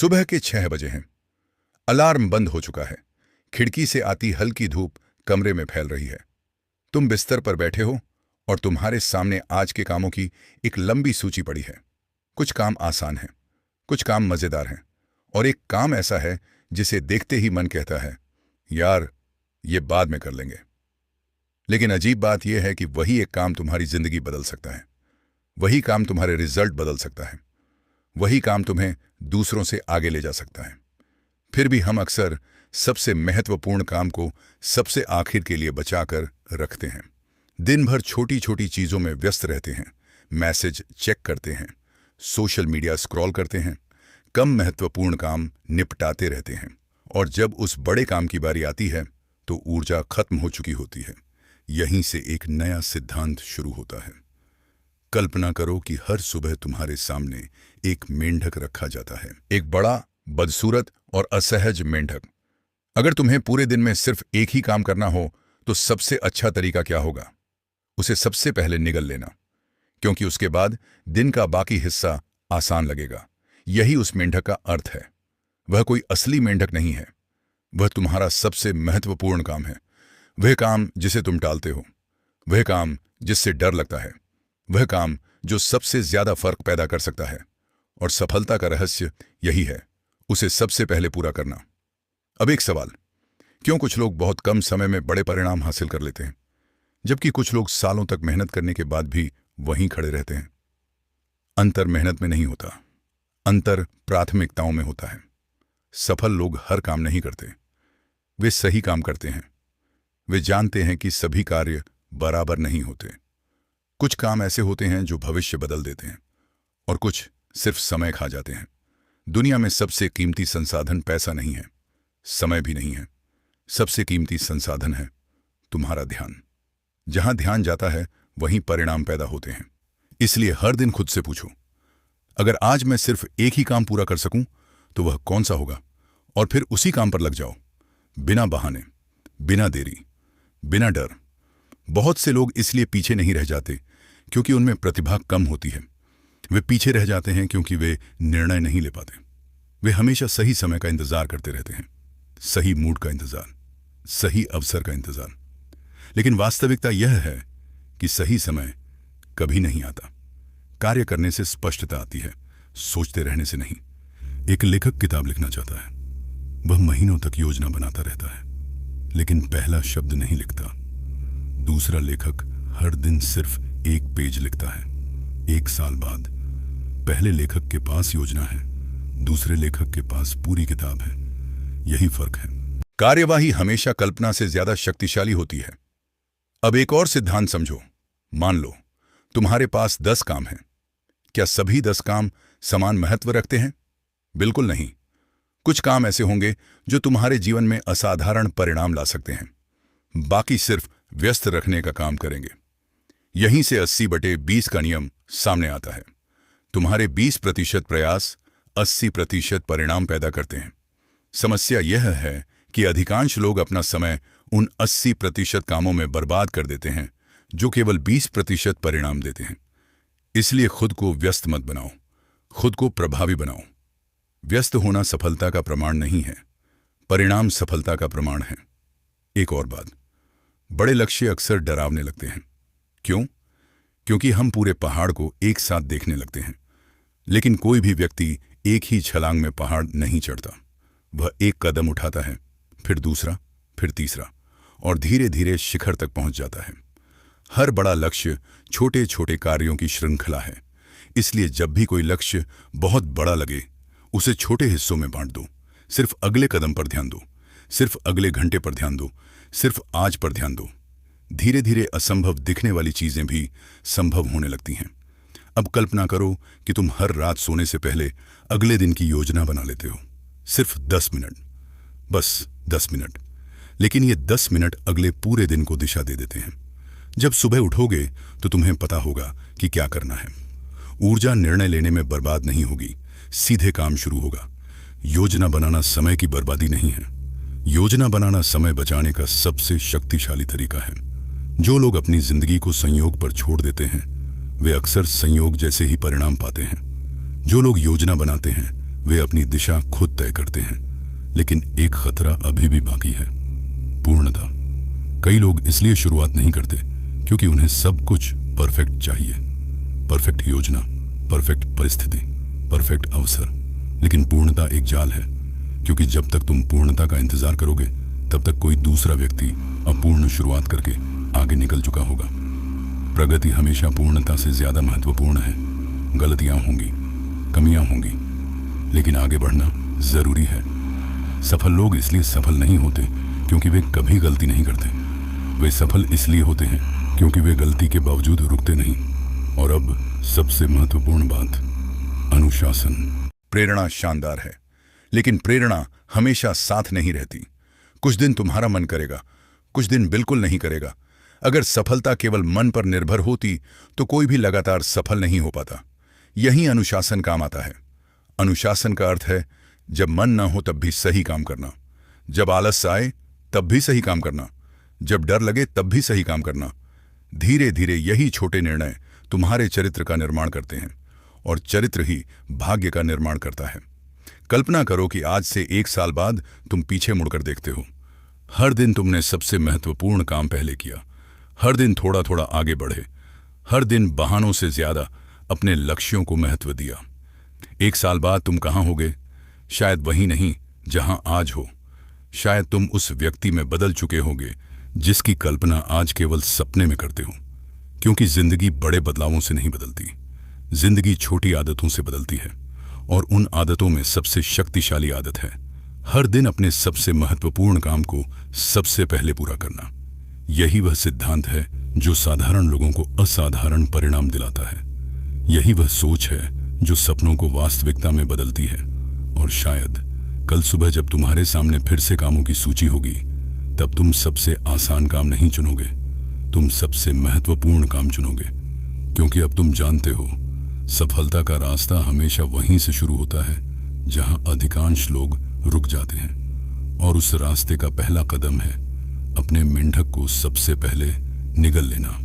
सुबह के 6 बजे हैं। अलार्म बंद हो चुका है। खिड़की से आती हल्की धूप कमरे में फैल रही है। तुम बिस्तर पर बैठे हो और तुम्हारे सामने आज के कामों की एक लंबी सूची पड़ी है। कुछ काम आसान हैं, कुछ काम मजेदार हैं और एक काम ऐसा है जिसे देखते ही मन कहता है, यार ये बाद में कर लेंगे। लेकिन अजीब बात यह है कि वही एक काम तुम्हारी जिंदगी बदल सकता है। वही काम तुम्हारे रिजल्ट बदल सकता है। वही काम तुम्हें दूसरों से आगे ले जा सकता है। फिर भी हम अक्सर सबसे महत्वपूर्ण काम को सबसे आखिर के लिए बचाकर रखते हैं। दिन भर छोटी छोटी चीजों में व्यस्त रहते हैं। मैसेज चेक करते हैं, सोशल मीडिया स्क्रॉल करते हैं, कम महत्वपूर्ण काम निपटाते रहते हैं और जब उस बड़े काम की बारी आती है तो ऊर्जा खत्म हो चुकी होती है। यहीं से एक नया सिद्धांत शुरू होता है। कल्पना करो कि हर सुबह तुम्हारे सामने एक मेंढक रखा जाता है, एक बड़ा, बदसूरत और असहज मेंढक। अगर तुम्हें पूरे दिन में सिर्फ एक ही काम करना हो तो सबसे अच्छा तरीका क्या होगा? उसे सबसे पहले निगल लेना, क्योंकि उसके बाद दिन का बाकी हिस्सा आसान लगेगा। यही उस मेंढक का अर्थ है। वह कोई असली मेंढक नहीं है, वह तुम्हारा सबसे महत्वपूर्ण काम है। वह काम जिसे तुम टालते हो, वह काम जिससे डर लगता है, वह काम जो सबसे ज्यादा फर्क पैदा कर सकता है। और सफलता का रहस्य यही है, उसे सबसे पहले पूरा करना। अब एक सवाल, क्यों कुछ लोग बहुत कम समय में बड़े परिणाम हासिल कर लेते हैं, जबकि कुछ लोग सालों तक मेहनत करने के बाद भी वहीं खड़े रहते हैं? अंतर मेहनत में नहीं होता, अंतर प्राथमिकताओं में होता है। सफल लोग हर काम नहीं करते, वे सही काम करते हैं। वे जानते हैं कि सभी कार्य बराबर नहीं होते। कुछ काम ऐसे होते हैं जो भविष्य बदल देते हैं और कुछ सिर्फ समय खा जाते हैं। दुनिया में सबसे कीमती संसाधन पैसा नहीं है, समय भी नहीं है। सबसे कीमती संसाधन है तुम्हारा ध्यान। जहां ध्यान जाता है वहीं परिणाम पैदा होते हैं। इसलिए हर दिन खुद से पूछो, अगर आज मैं सिर्फ एक ही काम पूरा कर सकूं तो वह कौन सा होगा? और फिर उसी काम पर लग जाओ, बिना बहाने, बिना देरी, बिना डर। बहुत से लोग इसलिए पीछे नहीं रह जाते क्योंकि उनमें प्रतिभा कम होती है। वे पीछे रह जाते हैं क्योंकि वे निर्णय नहीं ले पाते। वे हमेशा सही समय का इंतजार करते रहते हैं, सही मूड का इंतजार, सही अवसर का इंतजार। लेकिन वास्तविकता यह है कि सही समय कभी नहीं आता। कार्य करने से स्पष्टता आती है, सोचते रहने से नहीं। एक लेखक किताब लिखना चाहता है, वह महीनों तक योजना बनाता रहता है, लेकिन पहला शब्द नहीं लिखता। दूसरा लेखक हर दिन सिर्फ एक पेज लिखता है। एक साल बाद पहले लेखक के पास योजना है, दूसरे लेखक के पास पूरी किताब है। यही फर्क है। कार्यवाही हमेशा कल्पना से ज्यादा शक्तिशाली होती है। अब एक और सिद्धांत समझो। मान लो तुम्हारे पास 10 काम हैं। क्या सभी 10 काम समान महत्व रखते हैं? बिल्कुल नहीं। कुछ काम ऐसे होंगे जो तुम्हारे जीवन में असाधारण परिणाम ला सकते हैं, बाकी सिर्फ व्यस्त रखने का काम करेंगे। यहीं से 80/20 का नियम सामने आता है। तुम्हारे 20% प्रयास 80% परिणाम पैदा करते हैं। समस्या यह है कि अधिकांश लोग अपना समय उन 80% कामों में बर्बाद कर देते हैं जो केवल 20% परिणाम देते हैं। इसलिए खुद को व्यस्त मत बनाओ, खुद को प्रभावी बनाओ। व्यस्त होना सफलता का प्रमाण नहीं है, परिणाम सफलता का प्रमाण है। एक और बात, बड़े लक्ष्य अक्सर डरावने लगते हैं। क्यों? क्योंकि हम पूरे पहाड़ को एक साथ देखने लगते हैं। लेकिन कोई भी व्यक्ति एक ही छलांग में पहाड़ नहीं चढ़ता। वह एक कदम उठाता है, फिर दूसरा, फिर तीसरा, और धीरे धीरे शिखर तक पहुंच जाता है। हर बड़ा लक्ष्य छोटे छोटे कार्यों की श्रृंखला है। इसलिए जब भी कोई लक्ष्य बहुत बड़ा लगे, उसे छोटे हिस्सों में बांट दो। सिर्फ अगले कदम पर ध्यान दो, सिर्फ अगले घंटे पर ध्यान दो, सिर्फ आज पर ध्यान दो। धीरे धीरे असंभव दिखने वाली चीजें भी संभव होने लगती हैं। अब कल्पना करो कि तुम हर रात सोने से पहले अगले दिन की योजना बना लेते हो। सिर्फ 10 मिनट, बस 10 मिनट। लेकिन ये 10 मिनट अगले पूरे दिन को दिशा दे देते हैं। जब सुबह उठोगे तो तुम्हें पता होगा कि क्या करना है। ऊर्जा निर्णय लेने में बर्बाद नहीं होगी, सीधे काम शुरू होगा। योजना बनाना समय की बर्बादी नहीं है। योजना बनाना समय बचाने का सबसे शक्तिशाली तरीका है। जो लोग अपनी जिंदगी को संयोग पर छोड़ देते हैं, वे अक्सर संयोग जैसे ही परिणाम पाते हैं। जो लोग योजना बनाते हैं, वे अपनी दिशा खुद तय करते हैं, लेकिन एक खतरा अभी भी बाकी है, पूर्णता। कई लोग इसलिए शुरुआत नहीं करते क्योंकि उन्हें सब कुछ परफेक्ट चाहिए, परफेक्ट योजना, परफेक्ट परिस्थिति, परफेक्ट अवसर। लेकिन पूर्णता एक जाल है, क्योंकि जब तक तुम पूर्णता का इंतजार करोगे तब तक कोई दूसरा व्यक्ति अपूर्ण शुरुआत करके आगे निकल चुका होगा। प्रगति हमेशा पूर्णता से ज्यादा महत्वपूर्ण है। गलतियां होंगी, कमियां होंगी, लेकिन आगे बढ़ना जरूरी है। सफल लोग इसलिए सफल नहीं होते क्योंकि वे कभी गलती नहीं करते, वे सफल इसलिए होते हैं क्योंकि वे गलती के बावजूद रुकते नहीं। और अब सबसे महत्वपूर्ण बात, अनुशासन। प्रेरणा शानदार है, लेकिन प्रेरणा हमेशा साथ नहीं रहती। कुछ दिन तुम्हारा मन करेगा, कुछ दिन बिल्कुल नहीं करेगा। अगर सफलता केवल मन पर निर्भर होती तो कोई भी लगातार सफल नहीं हो पाता। यही अनुशासन काम आता है। अनुशासन का अर्थ है जब मन ना हो तब भी सही काम करना, जब आलस आए तब भी सही काम करना, जब डर लगे तब भी सही काम करना। धीरे धीरे यही छोटे निर्णय तुम्हारे चरित्र का निर्माण करते हैं, और चरित्र ही भाग्य का निर्माण करता है। कल्पना करो कि आज से 1 साल बाद तुम पीछे मुड़कर देखते हो। हर दिन तुमने सबसे महत्वपूर्ण काम पहले किया, हर दिन थोड़ा थोड़ा आगे बढ़े, हर दिन बहानों से ज्यादा अपने लक्ष्यों को महत्व दिया। 1 साल बाद तुम कहाँ होगे? शायद वहीं नहीं जहां आज हो। शायद तुम उस व्यक्ति में बदल चुके होगे जिसकी कल्पना आज केवल सपने में करते हो। क्योंकि जिंदगी बड़े बदलावों से नहीं बदलती, जिंदगी छोटी आदतों से बदलती है, और उन आदतों में सबसे शक्तिशाली आदत है हर दिन अपने सबसे महत्वपूर्ण काम को सबसे पहले पूरा करना। यही वह सिद्धांत है जो साधारण लोगों को असाधारण परिणाम दिलाता है। यही वह सोच है जो सपनों को वास्तविकता में बदलती है। और शायद कल सुबह जब तुम्हारे सामने फिर से कामों की सूची होगी, तब तुम सबसे आसान काम नहीं चुनोगे, तुम सबसे महत्वपूर्ण काम चुनोगे। क्योंकि अब तुम जानते हो, सफलता का रास्ता हमेशा वहीं से शुरू होता है जहां अधिकांश लोग रुक जाते हैं। और उस रास्ते का पहला कदम है अपने मेंढक को सबसे पहले निगल लेना।